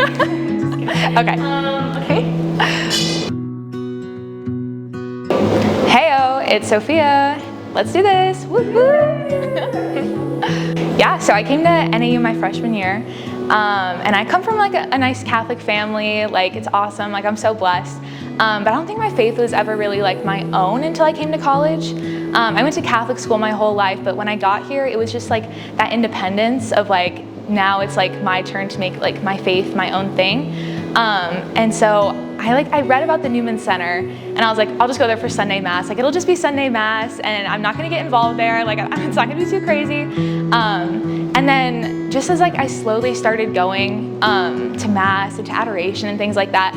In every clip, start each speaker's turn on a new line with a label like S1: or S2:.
S1: Just kidding.
S2: Okay.
S1: Okay.
S2: Heyo, it's Sophia. Let's do this. Woo woo. Yeah, so I came to NAU my freshman year, and I come from like a nice Catholic family. Like, it's awesome. Like, I'm so blessed. But I don't think my faith was ever really like my own until I came to college. I went to Catholic school my whole life, but when I got here, it was just like that independence of like, now it's like my turn to make like my faith my own thing. And so I read about the Newman Center, and I was like, I'll just go there for Sunday Mass. Like, it'll just be Sunday Mass, and I'm not gonna get involved there. Like, it's not gonna be too crazy. And then just as like I slowly started going to Mass and to adoration and things like that,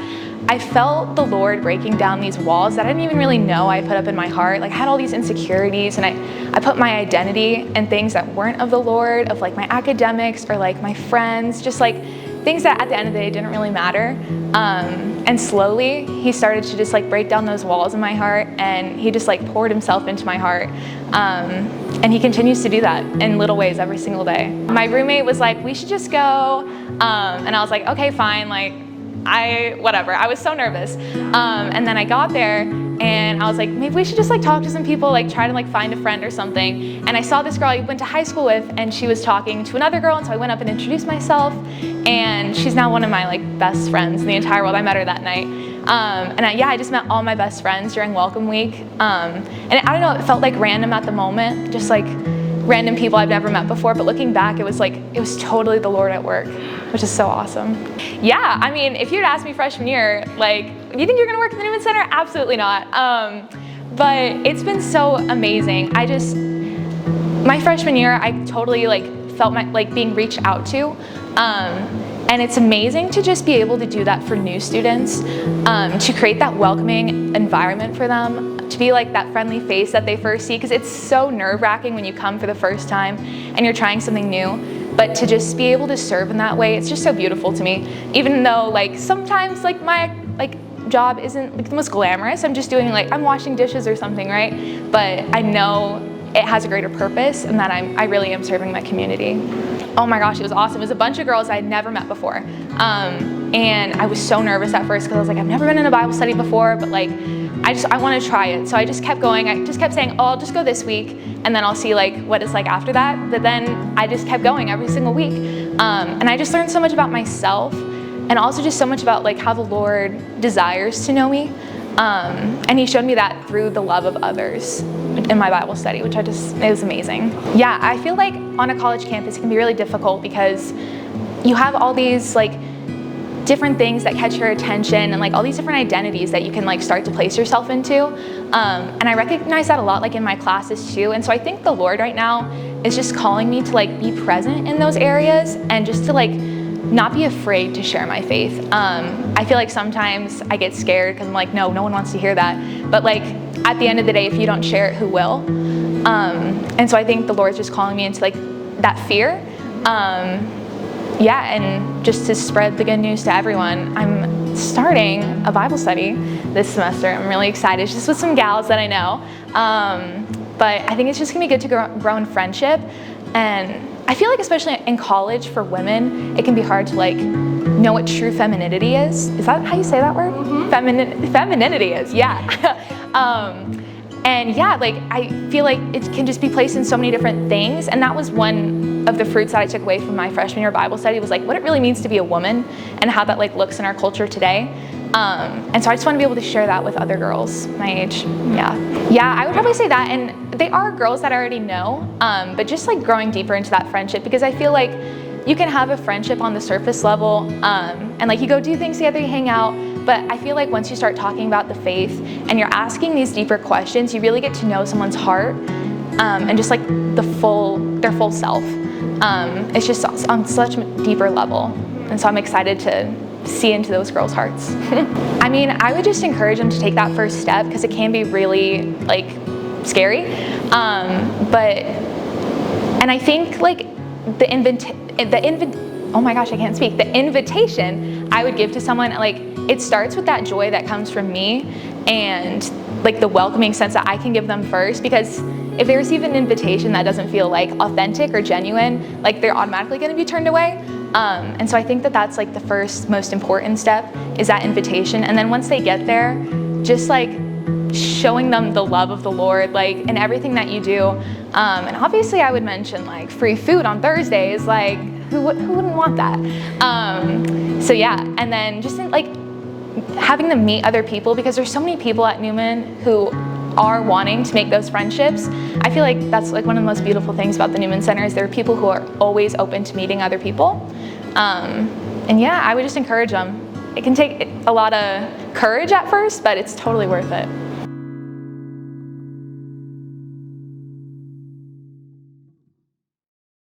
S2: I felt the Lord breaking down these walls that I didn't even really know I put up in my heart. Like, I had all these insecurities, and I put my identity in things that weren't of the Lord, of like my academics or like my friends, just like things that at the end of the day didn't really matter. And slowly he started to just like break down those walls in my heart, and he just like poured himself into my heart. And he continues to do that in little ways every single day. My roommate was like, we should just go. And I was like, okay, fine. Like, whatever. I was so nervous. And then I got there, and I was like, maybe we should just like talk to some people, like try to like find a friend or something. And I saw this girl I went to high school with, and she was talking to another girl, and so I went up and introduced myself, and she's now one of my like best friends in the entire world. I met her that night. I just met all my best friends during Welcome Week. And I don't know, it felt like random at the moment, just like random people I've never met before, but looking back, it was totally the Lord at work, which is so awesome. Yeah, I mean, if you'd asked me freshman year, like, do you think you're gonna work at the Newman Center? Absolutely not. But it's been so amazing. My freshman year, I totally like felt like being reached out to. And it's amazing to just be able to do that for new students, to create that welcoming environment for them, to be like that friendly face that they first see, because it's so nerve-wracking when you come for the first time and you're trying something new. But to just be able to serve in that way, it's just so beautiful to me. Even though like sometimes like my job isn't like the most glamorous, I'm just doing like, I'm washing dishes or something, right? But I know it has a greater purpose, and that I really am serving my community. Oh my gosh, it was awesome. It was a bunch of girls I'd never met before. And I was so nervous at first, because I was like, I've never been in a Bible study before, but like, I want to try it. So I just kept going. I just kept saying, oh, I'll just go this week, and then I'll see like what it's like after that. But then I just kept going every single week. And I just learned so much about myself, and also just so much about like how the Lord desires to know me. And he showed me that through the love of others in my Bible study, which it was amazing. Yeah, I feel like on a college campus it can be really difficult, because you have all these like different things that catch your attention, and like all these different identities that you can like start to place yourself into. And I recognize that a lot like in my classes too. And so I think the Lord right now is just calling me to like be present in those areas, and just to like not be afraid to share my faith. I feel like sometimes I get scared because I'm like, no one wants to hear that. But like at the end of the day, if you don't share it, who will? And so I think the Lord's just calling me into like that fear. And just to spread the good news to everyone. I'm starting a Bible study this semester. I'm really excited. It's just with some gals that I know. But I think it's just gonna be good to grow in friendship. And I feel like especially in college for women, it can be hard to like know what true femininity is. Is that how you say that word? Mm-hmm. Femininity is, yeah. And yeah, like I feel like it can just be placed in so many different things. And that was one of the fruits that I took away from my freshman year Bible study, was like what it really means to be a woman, and how that like looks in our culture today. And so I just want to be able to share that with other girls my age. Yeah, I would probably say that. And they are girls that I already know, but just like growing deeper into that friendship, because I feel like you can have a friendship on the surface level, and like you go do things together, you hang out, but I feel like once you start talking about the faith and you're asking these deeper questions, you really get to know someone's heart, and just like their full self. It's just on such a deeper level. And so I'm excited to see into those girls' hearts. I mean, I would just encourage them to take that first step, because it can be really like scary. And I think like the invitation I would give to someone, like it starts with that joy that comes from me, and like the welcoming sense that I can give them first, because if they receive an invitation that doesn't feel like authentic or genuine, like they're automatically going to be turned away. And so I think that that's like the first most important step, is that invitation. And then once they get there, just like showing them the love of the Lord, like in everything that you do. And obviously I would mention like free food on Thursdays, like who wouldn't want that? So yeah, and then just like having them meet other people, because there's so many people at Newman who are wanting to make those friendships. I feel like that's like one of the most beautiful things about the Newman Center, is there are people who are always open to meeting other people. And yeah, I would just encourage them. It can take a lot of courage at first, but it's totally worth it.